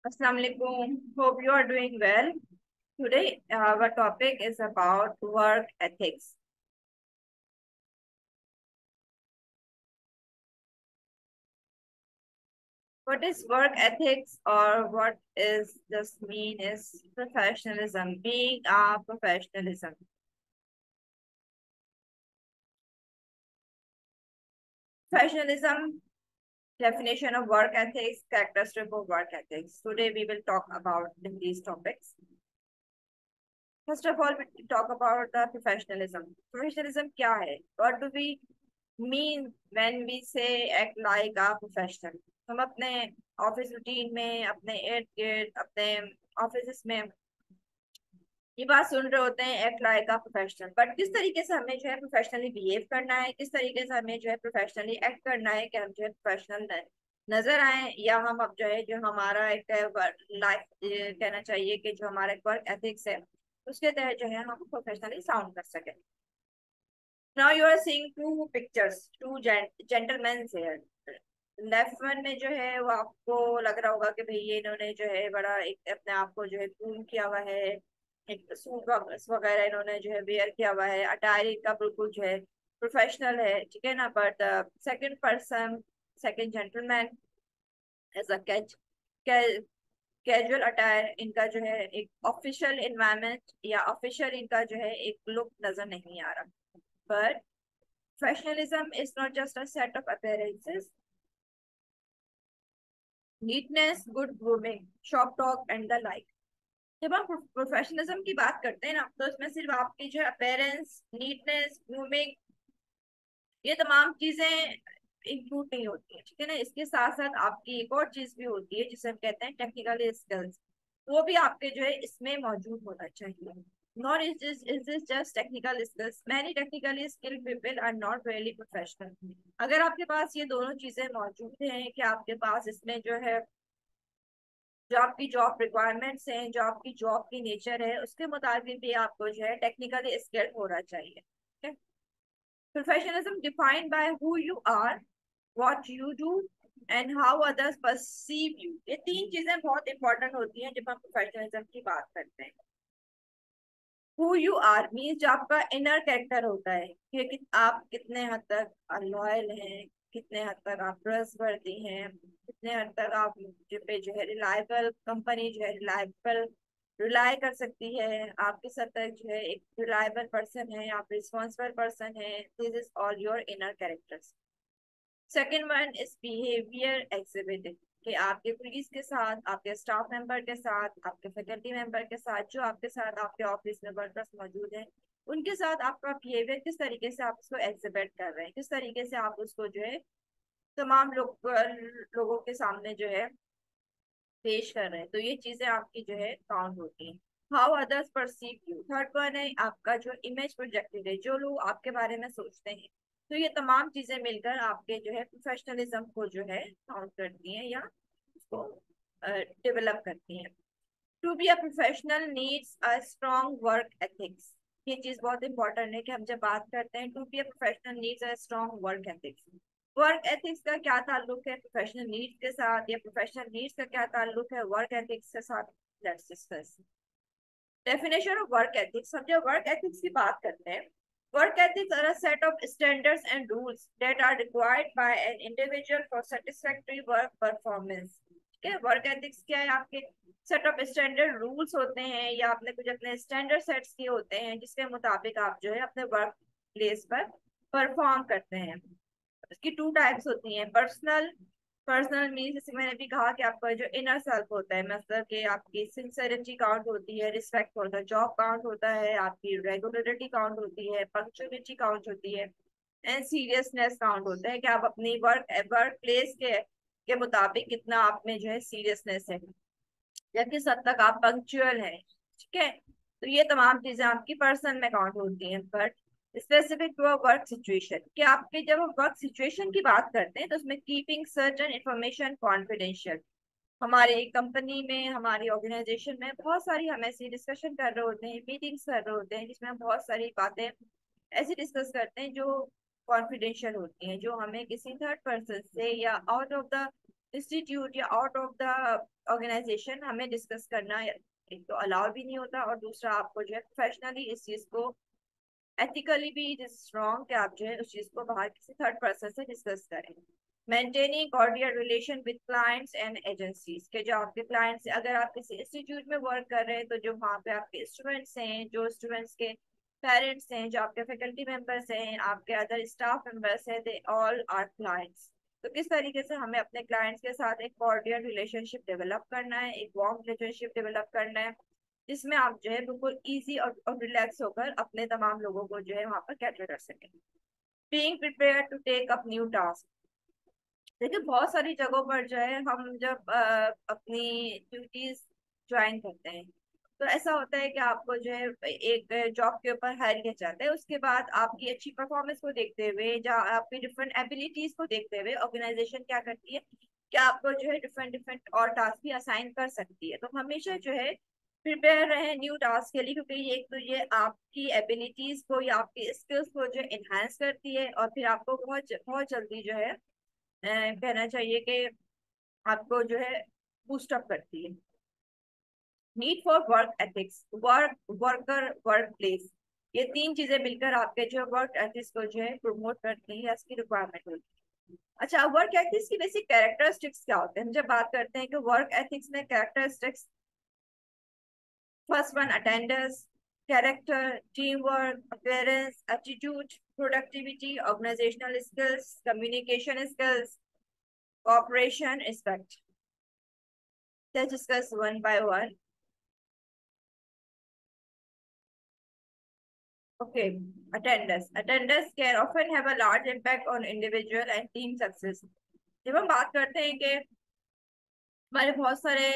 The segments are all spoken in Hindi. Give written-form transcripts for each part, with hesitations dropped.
Assalamualaikum. Hope you are doing well. Today, our topic is about work ethics. What is work ethics, or what is this mean is professionalism, being a professionalism. Professionalism, definition of work ethics, characteristic of work ethics. Today, we will talk about these topics. First of all, we talk about the professionalism. Professionalism क्या है? What do we mean when we say act like a professional? हम अपने ऑफिस रूटीन में, अपने इर्द गिर्द, अपने ऑफिस में ये बात सुन रहे होते हैं act like a professional. But किस तरीके से हमें जो है प्रोफेशनली बिहेव करना है, किस तरीके से हमें जो है प्रोफेशनली एक्ट करना है कि हम जो है प्रोफेशनल नजर आए, या हम अब जो है जो हमारा एक लाइफ कहना चाहिए कि जो हमारा एक वर्क एथिक्स है उसके तहत जो है हम प्रोफेशनली साउंड कर सकें। Now you are seeing two pictures, two gentleman here. Left one में जो है वो आपको लग रहा होगा कि भाई ये इन्होंने जो है बड़ा एक अपने आप को जो है ग्रूम किया हुआ है, एक सूट वगैरह इन्होंने जो है वेयर किया हुआ है, अटायर इनका बिल्कुल जो है प्रोफेशनल है, ठीक है ना। But second person, second gentleman as a casual attire, इनका जो है एक ऑफिशियल इन्वायरमेंट या ऑफिशियल इनका जो है एक लुक नजर नहीं आ रहा। But professionalism is not just a set of appearances. Neatness, good grooming, shop talk and the like. जब हम प्रोफेशनलिज्म की बात करते हैं ना, तो इसमें सिर्फ आपकी जो अपेयरेंस, नीटनेस, ग्रूमिंग, ये तमाम चीजें इंक्लूड नहीं होती है, ठीक है ना। इसके साथ साथ आपकी एक और चीज भी होती है जिसे हम कहते हैं टेक्निकल स्किल्स। वो भी आपके जो है इसमें मौजूद होना चाहिए। Nor is this just technical skills. Many technically skilled people are not really professional. अगर आपके पास ये दोनों चीजें मौजूद हैं कि आपके पास इसमें जो है जो आपकी जॉब रिक्वायरमेंट्स हैं, जो आपकी जॉब की नेचर है, उसके मुताबिक भी आपको जो है टेक्निकली स्किल्ड होना चाहिए, ठीक है। Professionalism defined by who you are, what you do and how others perceive you. ये तीन चीजें बहुत इंपॉर्टेंट होती हैं जब हम प्रोफेशनलिज्म की बात करते हैं। हु यू आर मीन्स जो आपका इनर कैरेक्टर होता है कि आप कितने हद तक लॉयल हैं, कितने हद तक आप ट्रस्टवर्दी हैं, कितने हद तक आप पे जो है रिलायबल, कंपनी जो है रिलायबल रिलाय कर सकती है, आप किस हद तक जो है एक रिलायबल पर्सन है, आप रिस्पॉन्सिबल पर्सन है। This is all your inner characters. Second one is behaviour exhibited, कि आपके पुलिस के साथ, आपके स्टाफ मेंबर के साथ, आपके फैकल्टी मेंबर के साथ, जो आपके साथ आपके ऑफिस में वर्कर्स मौजूद हैं, उनके साथ आपका बिहेवियर किस तरीके से आप उसको एग्जिबिट कर रहे हैं, किस तरीके से आप उसको जो है तमाम लोगों के सामने जो है पेश कर रहे हैं। तो ये चीजें आपकी जो है काउंट होती हैं। How others perceive you, third one है आपका जो इमेज प्रोजेक्टेड है, जो लोग आपके बारे में सोचते हैं। तो ये तमाम चीजें मिलकर आपके जो है प्रोफेशनलिज्म को जो है काउंट करती हैं या उसको डेवलप करती हैं। To be a professional needs a strong work ethics. ये चीज बहुत इंपॉर्टेंट है कि हम जब बात करते हैं to be a professional needs a strong work ethics, work ethics का क्या ताल्लुक है प्रोफेशनल नीड्स के साथ, या प्रोफेशनल नीड्स का क्या ताल्लुक है वर्क एथिक्स के साथ। Let's discuss definition of work ethics. हम जब वर्क एथिक्स की बात करते हैं, work ethics are a set of standards and rules that are required by an individual for satisfactory work performance. ठीक है, वर्क एथिक्स क्या है? आपके सेट ऑफ स्टैंडर्ड रूल्स होते हैं, या आपने कुछ अपने स्टैंडर्ड सेट्स किए होते हैं जिसके मुताबिक आप जो है अपने वर्क प्लेस पर परफॉर्म करते हैं। इसकी टू टाइप्स होती हैं, पर्सनल। पर्सनल मीन्स जैसे मैंने भी कहा कि आपका जो इनर सेल्फ होता है, मतलब कि आपकी सिंसियरिटी काउंट होती है, रिस्पेक्ट होता है, जॉब काउंट होता है, आपकी रेगुलरिटी काउंट होती है, पंक्चुअलिटी काउंट होती है, एंड सीरियसनेस काउंट होता है कि आप अपनी वर्क प्लेस के मुताबिक कितना आप में जो है सीरियसनेस है, या किस हद तक आप पंक्चुअल है, ठीक है। तो ये तमाम चीजें आपकी पर्सन में काउंट होती हैं। But specific to work situation, कि आपके जब हम वर्क सिचुएशन की बात करते हैं तो उसमें कीपिंग सर्टेन इंफॉर्मेशन कॉन्फिडेंशियल। हमारी कंपनी में, हमारी ऑर्गेनाइजेशन में बहुत सारी हम ऐसी डिस्कशन कर रहे होते हैं, मीटिंग्स कर रहे होते हैं, जिसमें हम बहुत सारी बातें ऐसी डिस्कस करते हैं जो कॉन्फिडेंशियल होती हैं, जो हमें किसी थर्ड पर्सन से या आउट ऑफ द इंस्टीट्यूट या आउट ऑफ द ऑर्गेनाइजेशन हमें डिस्कस करना एक तो अलाउ भी नहीं होता, और दूसरा आपको जो है प्रोफेशनली इस चीज को एथिकली भी इट इज रॉन्ग कि आप जो है उस चीज को बाहर किसी थर्ड पर्सन से डिस्कस करें। Maintaining cordial relation with clients and agencies के, जो आपके क्लाइंट्स, अगर आप किसी इंस्टीट्यूट में वर्क कर रहे हैं तो जो वहाँ पे आपके स्टूडेंट्स हैं, जो स्टूडेंट्स के पेरेंट्स हैं, जो आपके फैकल्टी मेंबर्स हैं, आपके अदर स्टाफ मेंबर्स हैं, दे ऑल आर क्लाइंट्स। तो किस तरीके से हमें अपने क्लाइंट्स के साथ एक कॉर्डियल रिलेशनशिप डेवलप करना है, एक वार्म रिलेशनशिप डेवलप करना है, जिसमें आप जो है बिल्कुल इजी और रिलैक्स होकर अपने तमाम लोगों को जो है वहां पर कैटर कर सकें। Being prepare to take up new task. देखिए बहुत सारी जगहों पर जो है हम जब अपनी ड्यूटीज ज्वाइन करते हैं तो ऐसा होता है कि आपको जो है एक जॉब के ऊपर हायर किया जाता है, उसके बाद आपकी अच्छी परफॉर्मेंस को देखते हुए, या आपकी डिफरेंट एबिलिटीज को देखते हुए ऑर्गेनाइजेशन क्या करती है कि आपको जो है डिफरेंट डिफरेंट और टास्क भी असाइन कर सकती है। तो हमेशा जो है प्रिपेयर रहे न्यू टास्क के लिए, क्योंकि ये एक तो ये आपकी एबिलिटीज को या आपकी स्किल्स को जो एनहांस करती है, और फिर आपको बहुत बहुत जल्दी जो है कहना चाहिए कि आपको जो है बूस्ट अप करती है। Need for work ethics, work worker work place, ये तीन चीजें मिलकर आपके जो वर्क एथिक्स को जो है प्रमोट करती है, इसकी रिक्वायरमेंट होती है। अच्छा, वर्क एथिक्स की बेसिक कैरेक्टरिस्टिक्स क्या होते हैं? हम जब बात करते हैं कि वर्क एथिक्स में characteristics, first one attendance, character, team work, appearance, attitude, productivity, organizational skills, communication skills, cooperation, respect. Let's discuss one by one. Okay, attendance. Attendance can often have a large impact on individual and team success. जब हम बात करते हैं कि हमारे बहुत सारे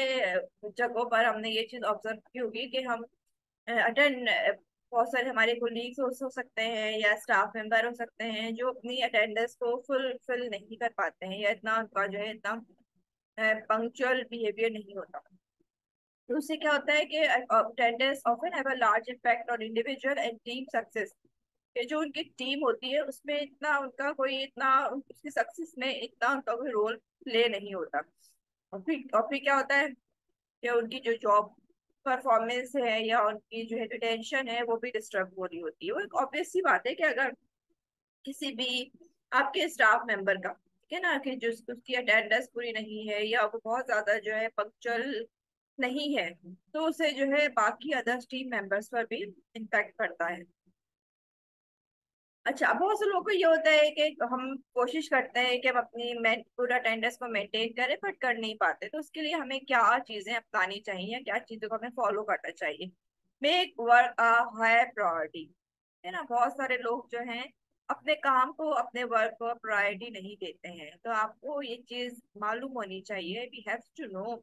जगहों पर हमने ये चीज ऑब्जर्व की होगी कि हम अटेंड, बहुत सारे हमारे कोलीग्स हो सकते हैं या स्टाफ मेंबर हो सकते हैं जो अपनी अटेंडेंस को फुलफिल नहीं कर पाते हैं, या इतना उनका जो है इतना पंक्चुअल बिहेवियर नहीं होता। तो उससे क्या होता है कि attendance often have a large impact on individual and team success. कि जो उनकी टीम होती है उसमें इतना उनका कोई इतना उसकी सक्सेस में इतना उनका कोई रोल प्ले नहीं होता। और फिर क्या होता है कि उनकी जो जॉब परफॉर्मेंस है या उनकी जो है रिटेंशन है वो भी डिस्टर्ब हो रही होती है। वो एक ऑब्वियस सी बात है कि अगर किसी भी आपके स्टाफ मेंबर का, ठीक है ना, कि जो उसकी अटेंडेंस पूरी नहीं है या वो बहुत ज्यादा जो है पंक्चुअल नहीं है, तो उसे जो है बाकी अदर टीम मेंबर्स पर भी इम्पैक्ट पड़ता है। अच्छा, बहुत से लोगों को ये होता है कि हम कोशिश करते हैं कि हम अपनी पूरा अटेंडेंस को मेंटेन करें, बट कर नहीं पाते। तो उसके लिए हमें क्या चीजें अपनानी चाहिए, क्या चीजों को हमें फॉलो करना चाहिए? Make work a higher priority, है ना। बहुत सारे लोग जो हैं अपने काम को, अपने वर्क को प्रायोरिटी नहीं देते हैं। तो आपको ये चीज मालूम होनी चाहिए, वी हैव टू नो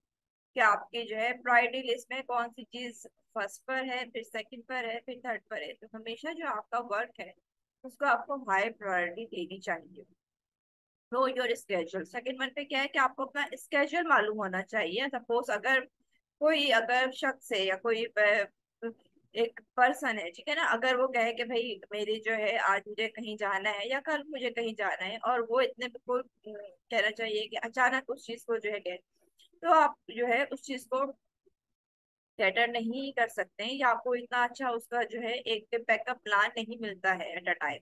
कि आपकी जो है प्रायोरिटी लिस्ट में कौन सी चीज फर्स्ट पर है, फिर सेकंड पर है, फिर थर्ड पर है। तो हमेशा जो आपका वर्क है उसको आपको हाई प्रायोरिटी देनी चाहिए। Know your schedule, second one पे क्या है कि आपको अपना स्केड्यूल मालूम होना चाहिए। सपोज अगर कोई अगर शख्स है या कोई एक पर्सन है, ठीक है ना, अगर वो कहे कि भाई मेरी जो है आज मुझे कहीं जाना है या कल मुझे कहीं जाना है, और वो इतने बिल्कुल कहना चाहिए कि अचानक उस चीज को जो है कहे, तो आप जो है उस चीज को कैटर नहीं कर सकते हैं, या आपको इतना अच्छा उसका जो है एक बैकअप प्लान नहीं मिलता है एट अ टाइम।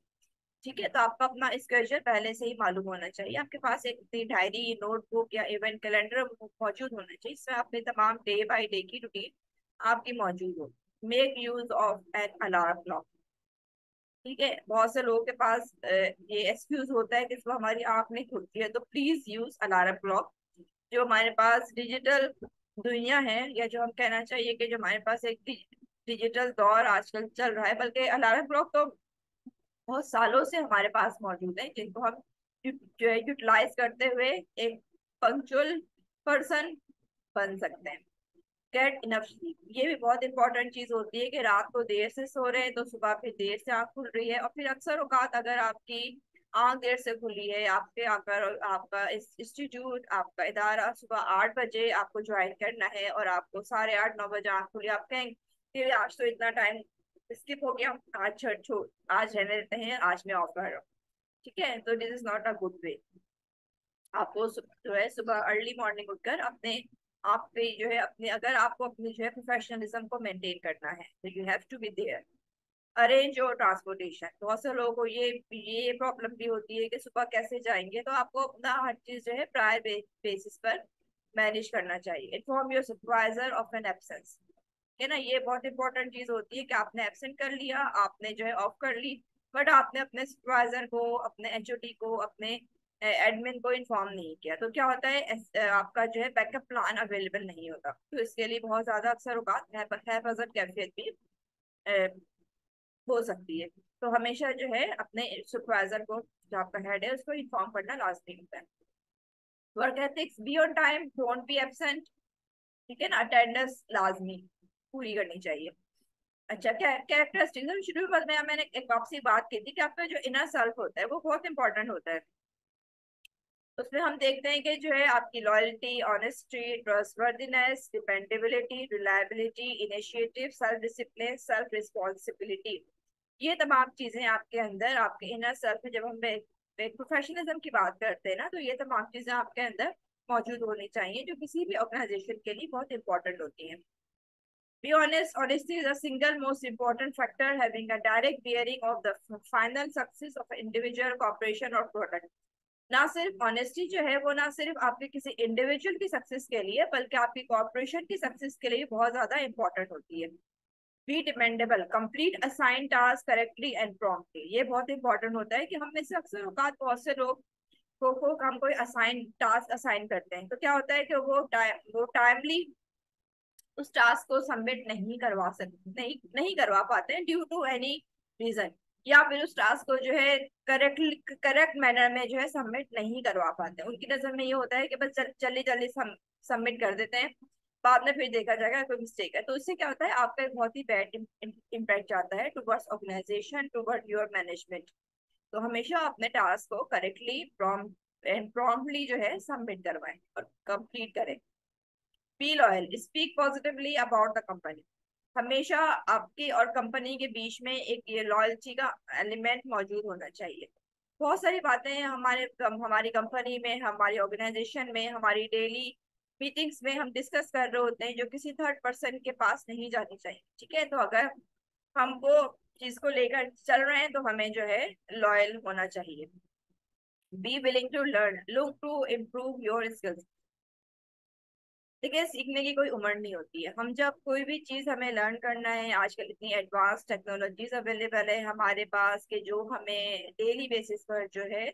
ठीक है, तो आपका अपना स्केड्यूल पहले से ही मालूम होना चाहिए। आपके पास एक अपनी डायरी, नोटबुक या इवेंट कैलेंडर मौजूद होना चाहिए, इसमें अपने तमाम डे बाय डे की रूटीन आपकी मौजूद हो। Make use of an alarm clock. ठीक है, बहुत से लोगों के पास ये एक्सक्यूज होता है कि सुबह हमारी आंख नहीं खुलती है, तो प्लीज यूज अलार्म क्लॉक। जो हमारे पास डिजिटल दुनिया है, या जो हम कहना चाहिए कि जो हमारे पास एक डिजिटल दौर आजकल चल रहा है, बल्कि अलार्म क्लॉक तो बहुत सालों से हमारे पास मौजूद है, जिनको हम जो है यूटिलाइज करते हुए एक पंक्चुअल पर्सन बन सकते हैं। गेट इनफ स्लीप, ये भी बहुत इंपॉर्टेंट चीज होती है कि रात को देर से सो रहे हैं तो सुबह फिर देर से आँख खुल रही है, और फिर अक्सर औकात अगर आपकी आँख देर से खुली है, आपके अगर आपका इंस्टीट्यूट, आपका इदारा सुबह 8 बजे आपको ज्वाइन करना है और आपको 8:30 9 बजे आँख खुली, आप कहेंगे कि आज तो इतना टाइम स्किप हो गया, आज छोड़ छोड़, आज रहने देते हैं, आज मैं ऑफ कर रहा हूँ। ठीक है, तो this is not a good way. आपको जो है सुबह अर्ली मॉर्निंग उठकर अपने आप पे जो है अपने, अगर आपको अपनी जो है प्रोफेशनलिज्म को मेंटेन करना है तो you have to be there. Arrange और ट्रांसपोर्टेशन, बहुत से लोगों को ये प्रॉब्लम भी होती है कि सुबह कैसे जाएंगे, तो आपको अपना हर चीज जो है प्रायर बेसिस पर मैनेज करना चाहिए। Inform your supervisor of an absence, है ना, ये बहुत इंपॉर्टेंट चीज होती है कि आपने एब्सेंट कर लिया, आपने जो है ऑफ कर ली, बट आपने अपने सुपरवाइजर को, अपने एचओडी को, अपने एडमिन को इन्फॉर्म नहीं किया, तो क्या होता है आपका जो है बैकअप प्लान अवेलेबल नहीं होता, तो इसके लिए बहुत ज्यादा अक्सर औकात हैफाजत कैफियत भी अ, हो सकती है। तो हमेशा जो है अपने सुपरवाइजर को, जो आपका हेड है, उसको इन्फॉर्म करना लाजमी होता है। Work ethics, be on time, don't be absent, ठीक है ना, अटेंडेंस लाजमी पूरी करनी चाहिए। अच्छा, कैरेक्टरिस्टिक्स शुरू में मैंने एक आपसे बात की थी कि आपका जो इनर सेल्फ होता है वो बहुत इंपॉर्टेंट होता है। उसमें हम देखते हैं कि जो है आपकी loyalty, honesty, trustworthiness, dependability, reliability, initiative, self discipline, self responsibility, ये तमाम चीजें आपके अंदर, आपके इनर सेल्फ में, जब हम प्रोफेशनलिज्म की बात करते हैं ना, तो ये तमाम चीजें आपके अंदर मौजूद होनी चाहिए, जो किसी भी ऑर्गेनाइजेशन के लिए बहुत इंपॉर्टेंट होती हैं। Be honest. Honesty is the single most important factor having a direct bearing of the final success of an individual corporation or product. ना सिर्फ ऑनेस्टी जो है वो ना सिर्फ आपके किसी इंडिविजुअल की सक्सेस के लिए, बल्कि आपकी कॉर्पोरेशन की सक्सेस के लिए बहुत ज्यादा इंपॉर्टेंट होती है। Be dependable, complete assign task correctly and promptly, ये बहुत इंपॉर्टेंट होता है कि हम में से अक्सर औकात बहुत से लोग को हम कोई असाइन टास्क असाइन करते हैं, तो क्या होता है कि वो टाइमली उस टास्क को सबमिट नहीं करवा सकते, नहीं करवा पाते हैं ड्यू टू एनी रीजन, या फिर उस टास्क को जो है करेक्ट मैनर में जो है सबमिट नहीं करवा पाते। उनकी नजर में ये होता है कि बस जल्दी जल्दी सबमिट कर देते हैं, बाद में फिर देखा जाएगा कोई मिस्टेक है, तो इससे क्या होता है आपका एक बहुत ही बैड इम्पैक्ट जाता है towards organization, toward your management. तो हमेशा अपने टास्क को करेक्टली प्रॉम्प्टली जो है सबमिट करवाएं और कंप्लीट करें। Be loyal, speak positively about the company, हमेशा आपकी और कंपनी के बीच में एक ये लॉयल्टी का एलिमेंट मौजूद होना चाहिए। बहुत सारी बातें हमारी कंपनी में, हमारी ऑर्गेनाइजेशन में, हमारी डेली मीटिंग्स में हम डिस्कस कर रहे होते हैं जो किसी थर्ड पर्सन के पास नहीं जानी चाहिए, ठीक है, तो अगर हम वो चीज को लेकर चल रहे हैं तो हमें जो है लॉयल होना चाहिए। Be willing to learn, look to improve your skills, देखिए सीखने की कोई उम्र नहीं होती है। हम जब कोई भी चीज हमें लर्न करना है, आजकल इतनी एडवांस टेक्नोलॉजीज अवेलेबल है हमारे पास कि जो हमें डेली बेसिस पर जो है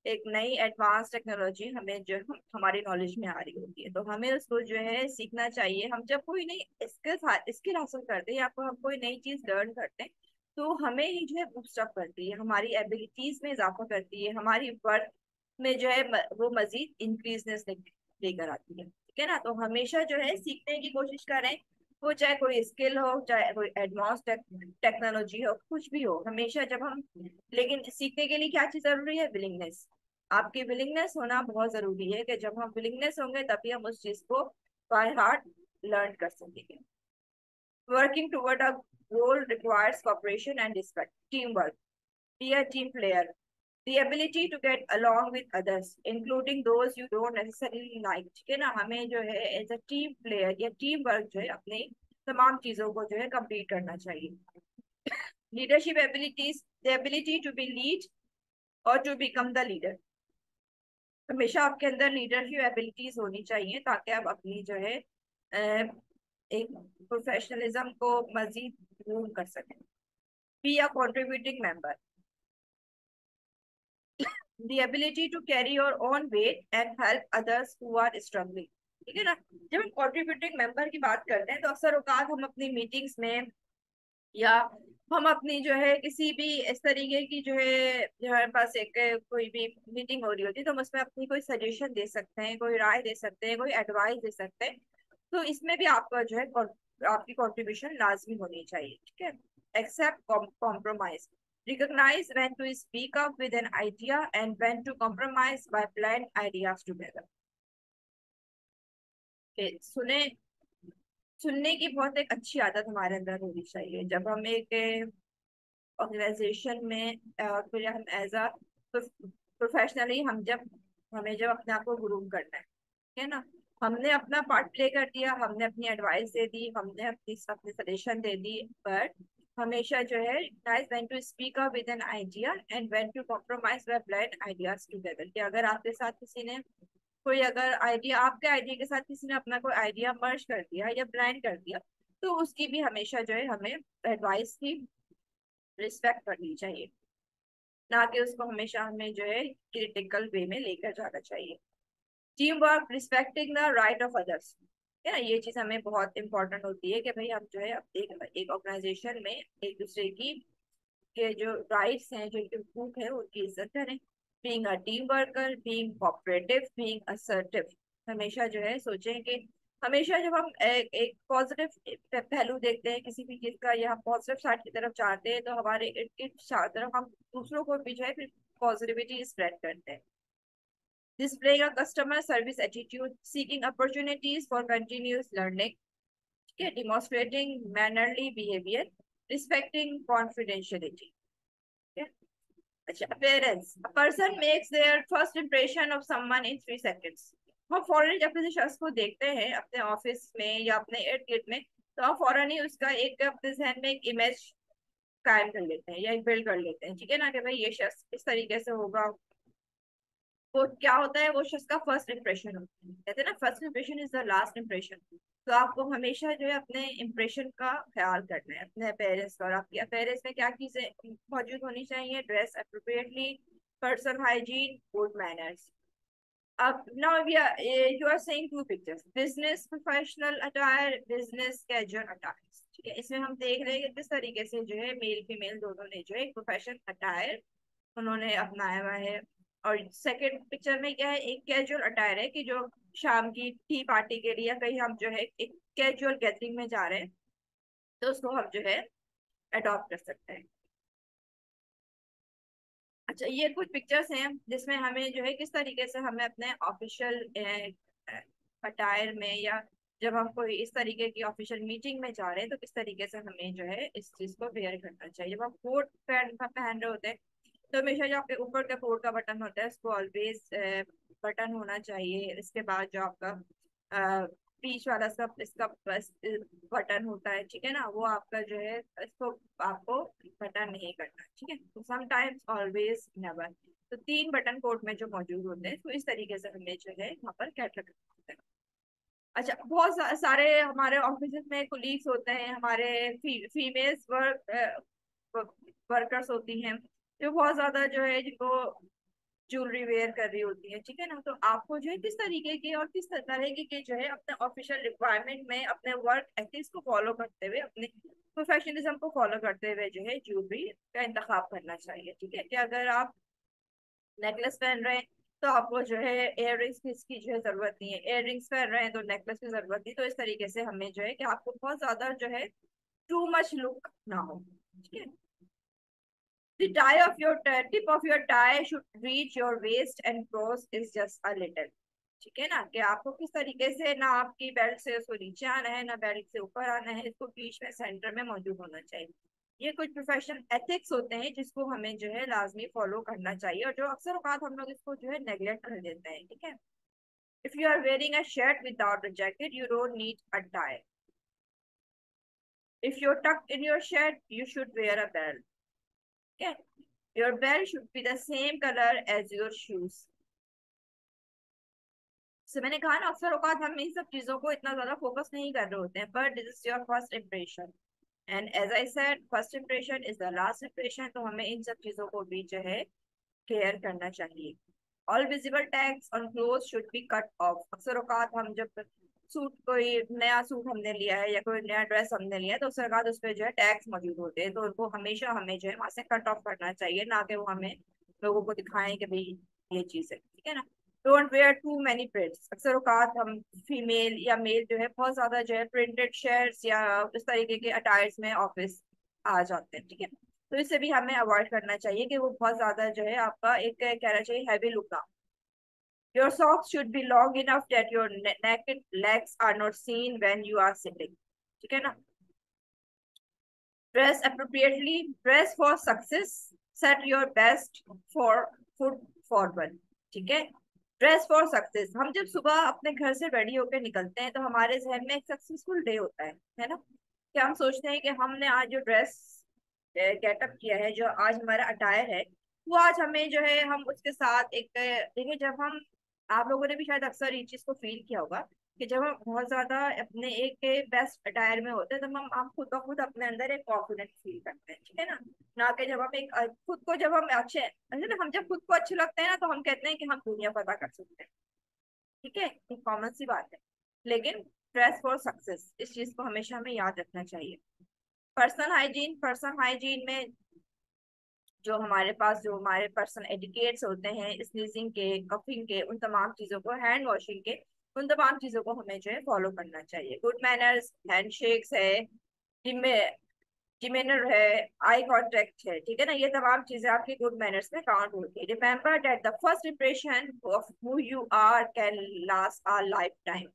एक नई एडवांस टेक्नोलॉजी हमें जो हमारी नॉलेज में आ रही होती है, तो हमें उसको जो है सीखना चाहिए। हम जब कोई नई स्किल हासिल करते हैं या फिर हम कोई नई चीज लर्न करते हैं, तो हमें ही जो है बूस्टअप करती है, हमारी एबिलिटीज में इजाफा करती है, हमारी वर्क में जो है वो मजीद इंक्रीजनेस लेकर आती है, ठीक है ना। तो हमेशा जो है सीखने की कोशिश करें, वो चाहे कोई स्किल हो, चाहे कोई एडवांस टेक्नोलॉजी हो, कुछ भी हो, हमेशा जब हम, लेकिन सीखने के लिए क्या चीज जरूरी है, विलिंगनेस। आपकी विलिंगनेस होना बहुत जरूरी है कि जब हम विलिंगनेस होंगे तभी हम उस चीज को बाय हार्ट लर्न कर सकेंगे। Working toward a goal requires cooperation and respect, teamwork, be a team player, the ability to get along with others including those you don't necessarily like, ठीक है ना, हमें जो है एज अ टीम प्लेयर या टीम वर्क जो है अपने तमाम चीजों को जो है कंप्लीट करना चाहिए। Leadership abilities, the ability to be lead और टू बिकम द लीडर, हमेशा आपके अंदर लीडरशिप एबिलिटीज होनी चाहिए ताकि आप अपनी जो है एक प्रोफेशनलिज्म को मजीद ग्रूम कर सकें। Be a contributing member, the ability to carry your own weight and help others who are struggling, ठीक है ना। जब हम कंट्रीब्यूटिंग मेंबर की बात करते हैं तो अक्सर औकात हम अपनी मीटिंग्स में या हम अपनी जो है किसी भी इस तरीके की जो हमारे पास एक कोई भी मीटिंग हो रही होती है, तो हम उसमें अपनी कोई सजेशन दे सकते हैं, कोई राय दे सकते हैं, कोई एडवाइस दे सकते हैं, तो इसमें भी आपका जो है आपकी कंट्रीब्यूशन लाजमी होनी चाहिए, ठीक है। Accept compromise, recognize when to speak up with an idea and when to compromise by blend ideas together। सुने सुनने की बहुत एक अच्छी आदत हमारे अंदर होनी चाहिए। जब हम एक ऑर्गेनाइजेशन में फिर हम एज अ प्रोफेशनली हम जब हमें जब अपने आप को ग्रूम करना है ना, हमने अपना पार्ट प्ले कर दिया, हमने अपनी एडवाइस दे दी, हमने अपनी अपनी सजेशन दे दी, बट हमेशा जो है nice when to speak up with an idea and when to compromise way blend ideas together. कि अगर आपके साथ किसी ने कोई अगर आइडिया, आपके आइडिया के साथ किसी ने अपना कोई आइडिया मर्ज कर दिया या ब्लेंड कर दिया, तो उसकी भी हमेशा जो है हमें एडवाइस की रिस्पेक्ट करनी चाहिए, ना कि उसको हमेशा हमें जो है क्रिटिकल वे में लेकर जाना चाहिए। Team work, respecting the right of others, है ना, ये चीज हमें बहुत इंपॉर्टेंट होती है कि भाई हम जो है एक ऑर्गेनाइजेशन में एक दूसरे की के जो राइट्स हैं, जो इनके हकूक है, उनकी इज्जत करें। Being a team worker, being cooperative, being assertive, हमेशा जो है सोचें कि हमेशा जब हम एक पॉजिटिव पहलू देखते हैं किसी भी चीज का, या हम पॉजिटिव साइड की तरफ चाहते हैं, तो हमारे इर्द गिर्द चारों तरफ हम दूसरों को भी जो है फिर पॉजिटिविटी स्प्रेड करते हैं। Displaying a customer service attitude, seeking opportunities for continuous learning, okay, demonstrating mannerly behavior, respecting confidentiality. Okay. अच्छा, appearance. A person makes their first impression of someone in 3 seconds. हम फौरन जब किसी शख्स को देखते हैं अपने ऑफिस में या अपने इर्द गिर्द में, तो हम फौरन ही उसका एक अपने जहन में एक इमेज कायम कर लेते हैं या एक बिल्ड कर लेते हैं, ठीक है ना, कि भाई ये शख्स इस तरीके से होगा। वो क्या होता है, वो शख्स का फर्स्ट इंप्रेशन होता है, कहते हैं ना first impression is the last impression. तो आपको हमेशा जो है अपने इंप्रेशन का ख्याल करना है अपने अपेयरेंस का, और आपकी अपेयरेंस में क्या चीजें मौजूद होनी चाहिए, dress appropriately, personal hygiene, good manners. अब now we are you are saying to pictures, business professional attire, business casual attire, ठीक है। इसमें हम देख रहे हैं कि किस तरीके से जो है मेल फीमेल दोनों ने जो है प्रोफेशनल अटायर उन्होंने अपनाया हुआ है। और सेकंड पिक्चर में क्या है, एक कैजुअल अटायर है कि जो शाम की टी पार्टी के लिए कहीं हम जो है एक कैजुअल गैदरिंग में जा रहे हैं, तो उसको हम जो है अडॉप्ट कर सकते हैं। अच्छा, ये कुछ पिक्चर्स हैं जिसमें हमें जो है किस तरीके से हमें अपने ऑफिशियल अटायर में, या जब हम कोई इस तरीके की ऑफिशियल मीटिंग में जा रहे हैं, तो किस तरीके से हमें जो है इस चीज को वेयर करना चाहिए। जब हम कोट पहन रहे होते हैं, तो हमेशा जो आपके ऊपर का कोट का बटन होता है उसको ऑलवेज बटन होना चाहिए। इसके बाद जो आपका बीच वाला सब इसका बस बटन होता है, ठीक है ना, वो आपका जो है इसको आपको बटन नहीं करना, ठीक है। तो समटाइम्स, ऑलवेज, नेवर, तो 3 बटन कोट में जो मौजूद होते हैं, तो इस तरीके से हमें जो है वहाँ पर कैटलॉग करना है। अच्छा, बहुत सारे हमारे ऑफिस में कोलीग्स होते हैं, हमारे फीमेल्स वर्कर्स होती हैं, जो बहुत ज्यादा जो है जिनको ज्वेलरी वेयर कर रही होती है, ठीक है ना। तो आपको जो है किस तरीके के और किस तरह के जो है अपने ऑफिशियल रिक्वायरमेंट में अपने वर्क एथिक्स को फॉलो करते हुए, अपने प्रोफेशनलिज्म को फॉलो करते हुए जो है ज्वेलरी का इंतखाब करना चाहिए, ठीक है। कि अगर आप नेकलेस पहन रहे हैं, तो आपको जो है इयर रिंग्स की जो है जरूरत नहीं है, इयर रिंग्स पहन रहे हैं तो नेकलेस की जरूरत नहीं। तो इस तरीके से हमें जो है कि आपको बहुत ज्यादा जो है टू मच लुक ना हो, ठीक है। The tie of your tip of your tie should reach your waist and cross is just a little, ठीक है ना। कि आपको किस तरीके से ना आपकी बेल्ट से उसको नीचे आना है, ना बेल्ट से ऊपर आना है, इसको बीच में सेंटर में मौजूद होना चाहिए। ये कुछ प्रोफेशनल एथिक्स होते हैं जिसको हमें जो है लाजमी फॉलो करना चाहिए, और जो अक्सर औकात हम लोग इसको जो है नेग्लेक्ट कर देते हैं, ठीक है। If you are wearing a shirt without a jacket, you don't need a tie. If you're tucked in your shirt, you should wear a belt, okay. Your belt should be the same color as your shoes. so मैंने कहा ना, अक्सर औकात हम इन सब चीजों को इतना ज्यादा फोकस नहीं कर रहे होते हैं, but this is your first impression, and as I said first impression is the last impression. तो हमें इन सब चीजों को भी जो है केयर करना चाहिए। All visible tags on cloth should be cut off. अक्सर औकात हम जब सूट, कोई नया सूट हमने लिया है या कोई नया ड्रेस हमने लिया है, तो उसके बाद उस पर जो है टैग्स मौजूद होते हैं, तो उनको हमेशा हमें जो है वहां से कट ऑफ करना चाहिए, ना कि वो हमें लोगों को दिखाएं कि भाई ये चीज है, ठीक है ना। Don't wear too many prints. अक्सर औकात हम फीमेल या मेल जो है बहुत ज्यादा जो है प्रिंटेड शर्ट्स या इस तरीके के अटायर्स में ऑफिस आ जाते हैं, ठीक है। तो इससे भी हमें अवॉइड करना चाहिए कि वो बहुत ज्यादा जो है आपका एक कहना चाहिए हैवी लुक ना। Your socks should be long enough that your naked legs are not seen when you are sitting, ठीक है ना। Dress appropriately, dress for success, set your best for foot forward, ठीक है। ड्रेस फॉर सक्सेस, हम जब सुबह अपने घर से रेडी होकर निकलते हैं तो हमारे जहन में एक सक्सेसफुल डे होता है ना, कि हम सोचते हैं कि हमने आज जो ड्रेस गेटअप किया है, जो आज हमारा अटायर है, वो आज हमें जो है हम उसके साथ एक देखिए, जब हम, आप लोगों ने भी शायद अक्सर ये चीज को फील किया होगा कि जब हम बहुत ज्यादा अपने एक बेस्ट अटायर में होते हैं तब हम खुद ब खुद अपने अंदर एक कॉन्फिडेंस फील करते हैं, ठीक है ना। ना कि जब हम एक खुद को जब हम अच्छे है ना, हम जब खुद को अच्छे लगते हैं ना तो हम कहते हैं कि हम दुनिया पता कर सकते हैं, ठीक है, एक कॉमन सी बात है। लेकिन ड्रेस फॉर सक्सेस, इस चीज को हमेशा हमें याद रखना चाहिए। पर्सनल हाइजीन में जो हमारे पास जो हमारे पर्सनल एटिकेट्स होते हैं, स्नीजिंग के, कफिंग के, उन तमाम चीजों को, हैंड वॉशिंग के, उन तमाम चीजों को हमें जो है फॉलो करना चाहिए। गुड मैनर्स, हैंडशेक्स है, डिमेनर है, आई कांटेक्ट है, ठीक है ना, ये तमाम चीजें आपके गुड मैनर्स में काउंट होती है। Remember that the first impression of who you are can last your life time.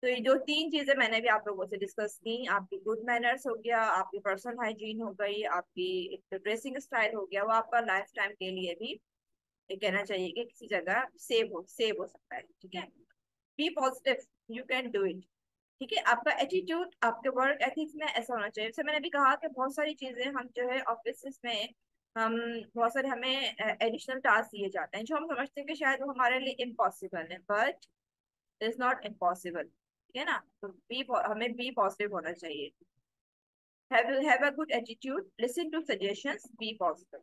तो ये जो तीन चीजें मैंने भी आप लोगों से डिस्कस की, आपकी गुड मैनर्स हो गया, आपकी पर्सनल हाइजीन हो गई, आपकी एक ड्रेसिंग स्टाइल हो गया, वो आपका लाइफ टाइम के लिए भी, ये कहना चाहिए कि किसी जगह सेव हो सकता है, ठीक है। Be positive, you can do it, ठीक है। आपका एटीट्यूड, आपके वर्क एथिक्स में ऐसा होना चाहिए। जैसे मैंने भी कहा कि बहुत सारी चीजें हम जो है ऑफिस में, हम बहुत सारे हमें एडिशनल टास्क दिए जाते हैं जो हम समझते हैं कि शायद वो हमारे लिए इम्पॉसिबल है, बट इज नॉट इम्पॉसिबल, ठीक है ना। तो हमें बी पॉजिटिव होना चाहिए। Have a good attitude, listen to suggestions, be positive,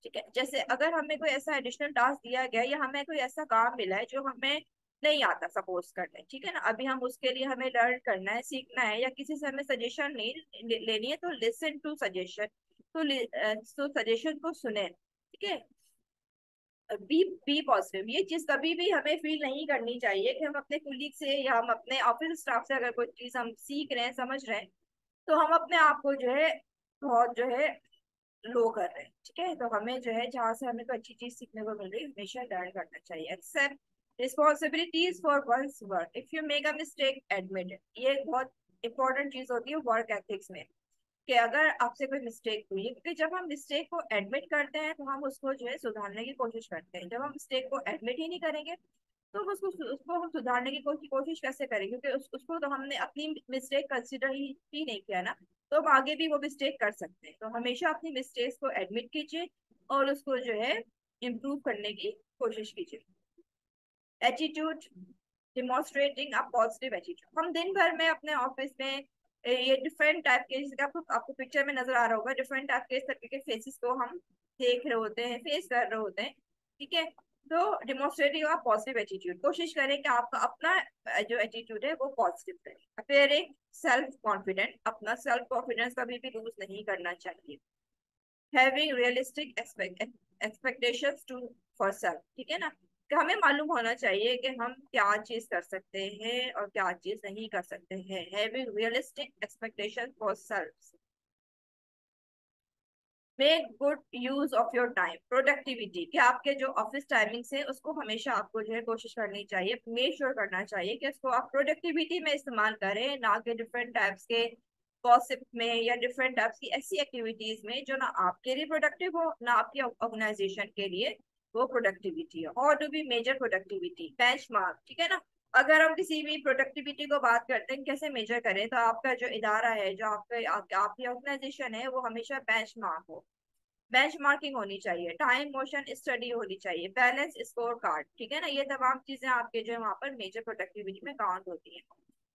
ठीक है। जैसे अगर हमें कोई ऐसा एडिशनल टास्क दिया गया या हमें कोई ऐसा काम मिला है जो हमें नहीं आता सपोज करने, ठीक है ना, अभी हम उसके लिए हमें लर्न करना है, सीखना है, या किसी से हमें सजेशन नहीं लेनी है, तो लिसन टू सजेशन, तो सजेशन को सुने, ठीक है। बी पॉजिटिव, ये चीज कभी भी हमें फील नहीं करनी चाहिए कि हम अपने कुलीग से या हम अपने ऑफिस स्टाफ से अगर कोई चीज हम सीख रहे हैं, समझ रहे हैं, तो हम अपने आप को जो है बहुत जो है लो कर रहे हैं, ठीक है। तो हमें जो है जहाँ से हमें कोई अच्छी चीज सीखने को मिल रही है, हमेशा लर्न करना चाहिए। Accept responsibilities for one's work, if you make a mistake admit it, ये एक बहुत इंपॉर्टेंट चीज होती है वर्क एथिक्स में, कि अगर आपसे कोई मिस्टेक हुई है, क्योंकि जब हम मिस्टेक को एडमिट करते हैं तो हम उसको जो है सुधारने की कोशिश करते हैं। जब हम मिस्टेक को एडमिट ही नहीं करेंगे तो हम उसको हम सुधारने की कोशिश कैसे करेंगे, क्योंकि उसको तो हमने अपनी मिस्टेक कंसिडर ही नहीं किया ना, तो हम आगे भी वो मिस्टेक कर सकते हैं। तो हमेशा अपनी मिस्टेक्स को एडमिट कीजिए और उसको जो है इम्प्रूव करने की कोशिश कीजिए। Attitude, demonstrating a positive attitude, हम दिन भर में अपने ऑफिस में ये डिफरेंट टाइप के, जैसे कि आपको पिक्चर में नजर आ रहा होगा, डिफरेंट टाइप के इस तरीके के फेसेस को हम देख रहे होते हैं, फेस कर रहे होते हैं, ठीक है। तो डिमॉन्स्ट्रेटिंग अ पॉजिटिव एटीट्यूड, कोशिश करें कि आपका अपना जो एटीट्यूड है वो पॉजिटिव रहे। अपेयरिंग सेल्फ कॉन्फिडेंट, अपना सेल्फ कॉन्फिडेंस कभी भी लूज नहीं करना चाहिए। Having realistic expectations to for self, ठीक है ना, कि हमें मालूम होना चाहिए कि हम क्या चीज कर सकते हैं और क्या चीज नहीं कर सकते हैं। Having realistic expectations for self. Make good use of your time, productivity, कि आपके जो ऑफिस टाइमिंग्स है उसको हमेशा आपको जो है कोशिश करनी चाहिए, मेक श्योर करना चाहिए कि उसको आप प्रोडक्टिविटी में इस्तेमाल करें, ना कि डिफरेंट टाइप्स के गॉसिप में या डिफरेंट टाइप्स की ऐसी एक्टिविटीज में जो ना आपके लिए प्रोडक्टिव हो ना आपकी ऑर्गेनाइजेशन के लिए वो प्रोडक्टिविटी है। और to be major productivity benchmark, ठीक है ना, अगर हम किसी भी प्रोडक्टिविटी को बात करते हैं कैसे मेजर करें, तो आपका जो इदारा है, जो आपकी ऑर्गेनाइजेशन है, वो हमेशा बेंचमार्क हो, बेंचमार्किंग होनी चाहिए, टाइम मोशन स्टडी होनी चाहिए, बैलेंस स्कोर कार्ड, ठीक है ना, ये तमाम चीजें आपके जो है वहाँ पर मेजर प्रोडक्टिविटी में काउंट होती हैं।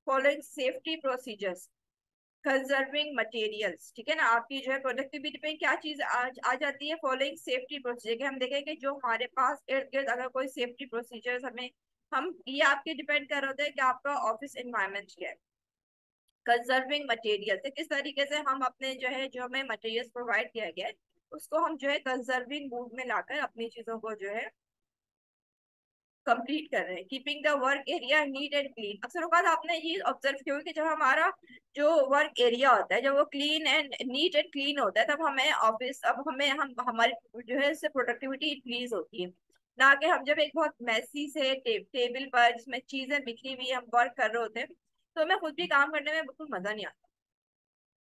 Following safety procedures, conserving materials, ठीक है ना, आपकी जो है प्रोडक्टिविटी पे क्या चीज आ जाती है, फॉलोइंग सेफ्टी प्रोसीजर, कि हम देखें कि जो हमारे पास इर्द गिर्द अगर कोई सेफ्टी प्रोसीजर्स हमें, हम ये आपके डिपेंड कर रहे हैं कि आपका ऑफिस एनवायरनमेंट क्या है। कंजर्विंग मटेरियल, तो किस तरीके से हम अपने जो है, जो हमें मटेरियल्स प्रोवाइड किया गया है उसको हम जो है कंजर्विंग मूड में लाकर अपनी चीजों को जो है कंप्लीट कर रहे हैं। Keeping the work area neat and clean, अक्सर औकात आपने ये ऑब्जर्व किया होगा कि जब हमारा जो वर्क एरिया होता है जब वो clean and neat and clean होता है, तब हमें ऑफिस, अब हमें हम हमारी जो है इससे प्रोडक्टिविटी इंक्रीज होती है। ना कि हम जब एक बहुत मैसी से टेबल पर जिसमें चीजें बिखरी हुई हम वर्क कर रहे होते हैं, तो हमें खुद भी काम करने में बिल्कुल मजा नहीं आता।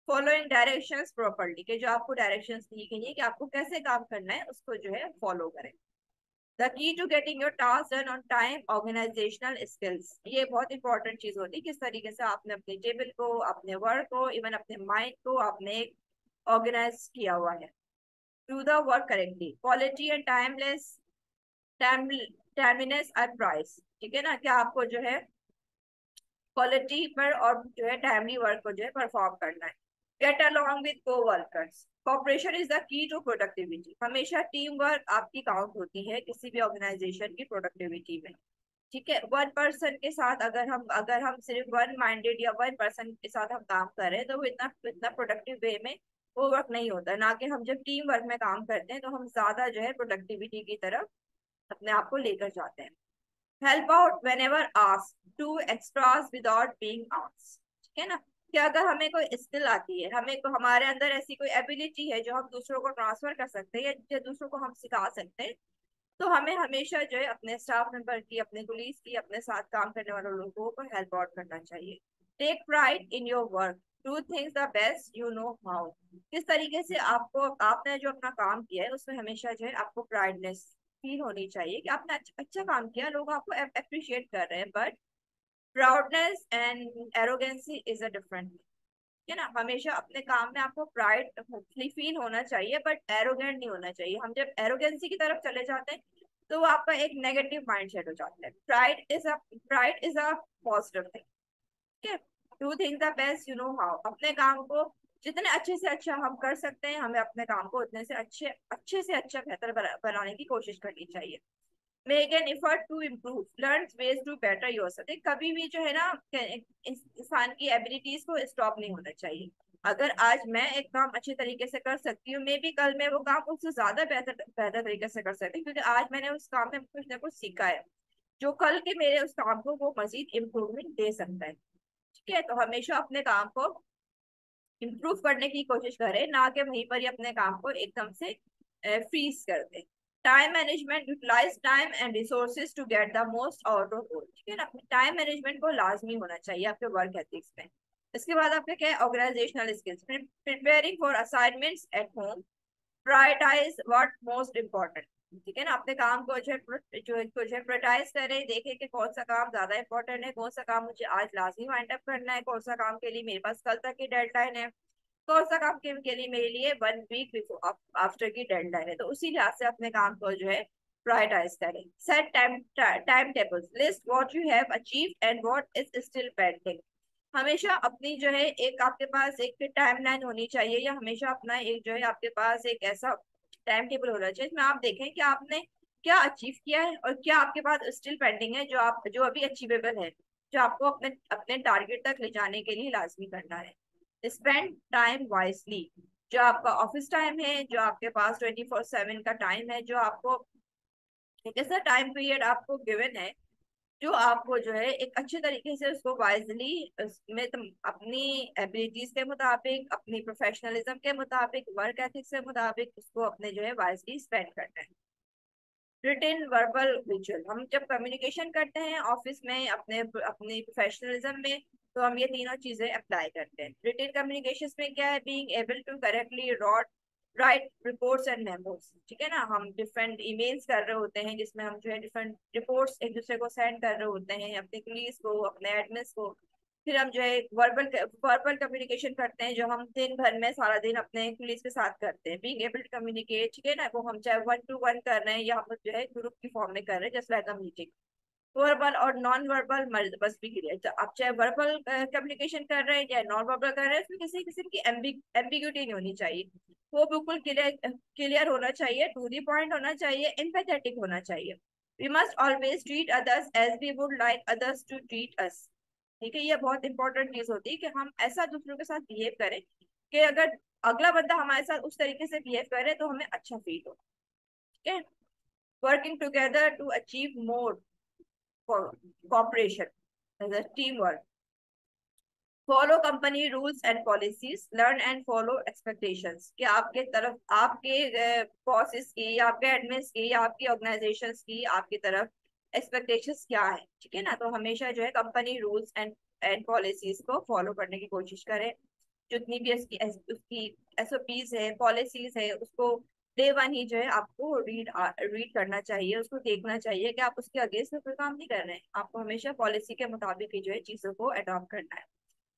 फॉलोइंग डायरेक्शंस प्रॉपर्ली, के जो आपको डायरेक्शंस दी गई है कि आपको कैसे काम करना है उसको जो है फॉलो करें। The key to getting your task done on time, organizational skills. ये बहुत इंपॉर्टेंट चीज होती है, किस तरीके से आपने अपने टेबल को, अपने वर्क को, इवन अपने माइंड को आपने ऑर्गेनाइज किया हुआ है। Do the work correctly, quality and timeliness at price. ठीक है ना, क्या आपको जो है क्वालिटी पर और जो है टाइमली वर्क को जो है परफॉर्म करना है। Get along with coworkers, cooperation is the key to productivity. हमेशा टीम वर्क आपकी काउंट होती है किसी भी ऑर्गेनाइजेशन की प्रोडक्टिविटी में। ठीक है, वन पर्सन के साथ अगर हम सिर्फ वन माइंडेड या वन पर्सन के साथ हम काम कर रहे हैं तो वो इतना इतना प्रोडक्टिव वे में वो वर्क नहीं होता। ना कि हम जब टीम वर्क में काम करते हैं तो हम ज्यादा जो है प्रोडक्टिविटी की तरफ अपने आप को लेकर जाते हैं। Help out when ever asked, do extras without being asked. ठीक है ना, कि अगर हमें कोई स्किल आती है, हमें को हमारे अंदर ऐसी कोई एबिलिटी है जो हम दूसरों को ट्रांसफर कर सकते हैं या जो दूसरों को हम सिखा सकते हैं, तो हमें हमेशा जो है अपने स्टाफ मेंबर की, अपने कुलीग की, अपने साथ काम करने वाले लोगों को हेल्प आउट करना चाहिए। Take pride in your work, do things the best you know how. किस तरीके से आपको, आपने जो अपना काम किया है उसमें हमेशा जो है आपको प्राइडनेस फील होनी चाहिए कि आपने अच्छा काम किया, लोग आपको अप्रिशिएट कर रहे हैं। But proudness and arrogancy is a different, है ना। हमेशा अपने काम में आपको प्राइड होपफुली फील होना चाहिए बट एरोगेंट नहीं होना चाहिए। हम जब एरोगेंसी की तरफ चले जाते हैं तो वो आपका एक नेगेटिव माइंडसेट हो जाता है। Pride is a positive thing. ठीक है, do think the best you know how. अपने काम को जितने अच्छे से अच्छा हम कर सकते हैं, हमें अपने काम को उतने से अच्छे से अच्छा बेहतर बनाने की कोशिश करनी चाहिए। Make an effort to improve, learn ways to better yourself. कभी भी जो है ना इंसान की एबिलिटीज को स्टॉप नहीं होना चाहिए। अगर आज मैं एक काम अच्छे तरीके से कर सकती हूँ, मे बी कल मैं वो काम उससे ज्यादा बेहतर बेहतर तरीके से कर सकती हूँ, क्योंकि आज मैंने उस काम में कुछ ना कुछ सीखा है जो कल के मेरे उस काम को वो मजीद इम्प्रूवमेंट दे सकता है। ठीक है, तो हमेशा अपने काम को इम्प्रूव करने की कोशिश करें, ना कि वहीं पर ही अपने काम को एकदम से फ्रीज कर दें। Time management, utilize time and resources to get the most out of work. ठीक है ना, टाइम मैनेजमेंट को लाजमी होना चाहिए आपके वर्क एथिक्स में। इसके बाद आपके क्या है, organizational skills, preparing for assignments at home, prioritize what most important. ठीक है ना, अपने काम को जो है प्रायोरिटाइज करें, देखें कि कौन सा काम ज्यादा इंपॉर्टेंट है, कौन सा काम मुझे आज लाजमी वाइंड अप करना है, कौन सा काम के लिए मेरे पास कल तक की डेडलाइन है, कौन सा काम के लिए मेरे लिए 1 वीक बिफोर आफ्टर की डेडलाइन है। तो उसी लिहाज से अपने काम को जो है प्रायोरिटाइज करें। Set time tables, list what you have achieved and what is still pending. हमेशा अपनी जो है एक आपके पास एक टाइमलाइन होनी चाहिए, या हमेशा अपना एक जो है आपके पास एक ऐसा टाइम टेबल होना चाहिए जिसमें आप देखें कि आपने क्या अचीव किया है और क्या आपके पास स्टिल पेंडिंग है, जो अभी अचीवेबल है, जो आपको अपने अपने टारगेट तक ले जाने के लिए लाजमी करना है। स्पेंड टाइम वाइजली, जो आपका ऑफिस टाइम है, जो आपके पास 24/7 का टाइम है, जो आपको एक ऐसा टाइम पीरियड आपको गिवन है, जो आपको जो है एक अच्छे तरीके से उसको वाइजली उसमें तुम अपनी एबिलिटीज के मुताबिक, अपनी प्रोफेशनलिज्म के मुताबिक, वर्क एथिक्स के मुताबिक उसको अपने जो है वाइजली स्पेंड करना है। रिटन, वर्बल, विजुअल, हम जब कम्युनिकेशन करते हैं ऑफिस में अपने अपनी प्रोफेशनलिज्म में, तो हम ये तीनों चीजें अप्लाई करते हैं। रिटन कम्युनिकेशन में क्या है, being able to correctly write reports and memos. ठीक है ना, हम डिफरेंट ईमेल्स कर रहे होते हैं जिसमें हम जो है डिफरेंट रिपोर्ट्स एक दूसरे को सेंड कर रहे होते हैं, अपने कुलीग्स को, अपने एडमिन्स को। फिर हम जो है वर्बल कम्युनिकेशन करते हैं, जो हम दिन भर में सारा दिन अपने कुलीग्स के साथ करते हैं। बीइंग एबल टू कम्युनिकेट, ठीक है ना, वो हम चाहे 1-to-1 कर रहे हैं या हम जो है ग्रुप की फॉर्म में कर रहे हैं, just like a meeting. Verbal और नॉन वर्बल बस भी क्लियर, तो आप चाहे वर्बल कम्युनिकेशन कर रहे हैं या नॉन वर्बल कर रहे हैं, उसमें किसी किस्म की एम्बिग्यूटी नहीं होनी चाहिए। वो बिल्कुल क्लियर क्लियर होना चाहिए, टू दी पॉइंट होना चाहिए, एम्पैथेटिक होना चाहिए। We must always treat others as we would like others to treat us. ठीक है, ये बहुत इंपॉर्टेंट चीज होती है कि हम ऐसा दूसरों के साथ बिहेव करें कि अगर अगला बंदा हमारे साथ उस तरीके से बिहेव करे तो हमें अच्छा फील हो। ठीक है, working together to achieve more cooperation as a teamwork, follow company rules and policies, learn and follow expectations. कि आपके तरफ आपके बॉसेस की या आपके एडमिन्स की या आपकी ऑर्गेनाइजेशंस की आपकी तरफ एक्सपेक्टेशंस क्या है। ठीक है ना, तो हमेशा जो है कंपनी रूल्स एंड पॉलिसीज को फॉलो करने की कोशिश करें। जितनी भी उसकी एसओपीज है, पॉलिसीज है, उसको डे वन ही जो है आपको रीड करना चाहिए, उसको देखना चाहिए कि आप उसके अगेंस्ट में कोई काम नहीं कर रहे हैं। आपको हमेशा पॉलिसी के मुताबिक ही जो है चीजों को अडॉप्ट करना है।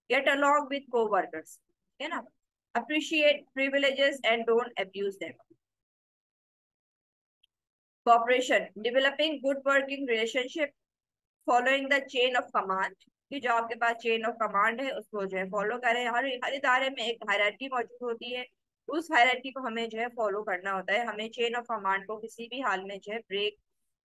गेट अलॉन्ग विद कोवर्कर्स, है ना। Appreciate privileges and don't abuse them. Cooperation, developing good working relationship, following the chain of command, कि जो आपके पास चेन ऑफ कमांड है उसको जो है फॉलो करें। हर हर इदारे में एक हायरार्की मौजूद होती है, उस हायरार्की को हमें जो है फॉलो करना होता है। हमें चेन ऑफ कमांड को किसी भी हाल में जो है ब्रेक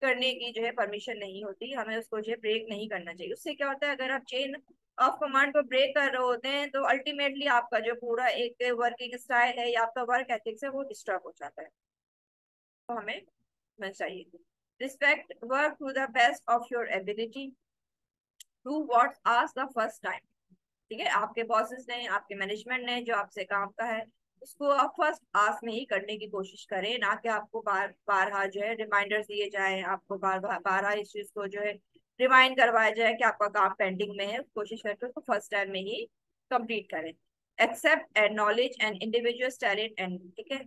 करने की जो है परमिशन नहीं होती, हमें उसको जो है ब्रेक नहीं करना चाहिए। उससे क्या होता है, अगर आप चेन ऑफ कमांड को ब्रेक कर रहे होते हैं तो अल्टीमेटली आपका जो पूरा एक वर्किंग स्टाइल है या आपका वर्क एथिक्स है वो डिस्टर्ब हो जाता है। तो हमें होना चाहिए respect, work to the best of your ability, do what asked the first time. ठीक है, आपके बॉसेस ने, आपके मैनेजमेंट ने जो आपसे काम का है उसको आप फर्स्ट आस्क में ही करने की कोशिश करें, ना कि आपको बार बारहा जो है रिमाइंडर्स दिए जाएं, आपको बार बार बारहा इस चीज को जो है रिमाइंड करवाया जाए कि आपका काम पेंडिंग में है। कोशिश करके उसको फर्स्ट टाइम में ही कंप्लीट करें। Accept and knowledge and individual talent and, ठीक है।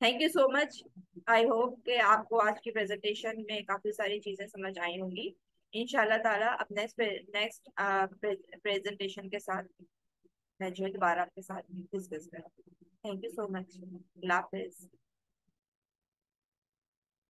Thank you so much. I hope कि आपको आज की प्रेजेंटेशन में काफी सारी चीजें समझ आई होंगी। इंशाल्लाह ताला अब नेक्स्ट प्रेजेंटेशन के साथ मैं जो है दोबारा आपके साथ डिस्कस करूँ। Thank you so much. Allah Hafiz.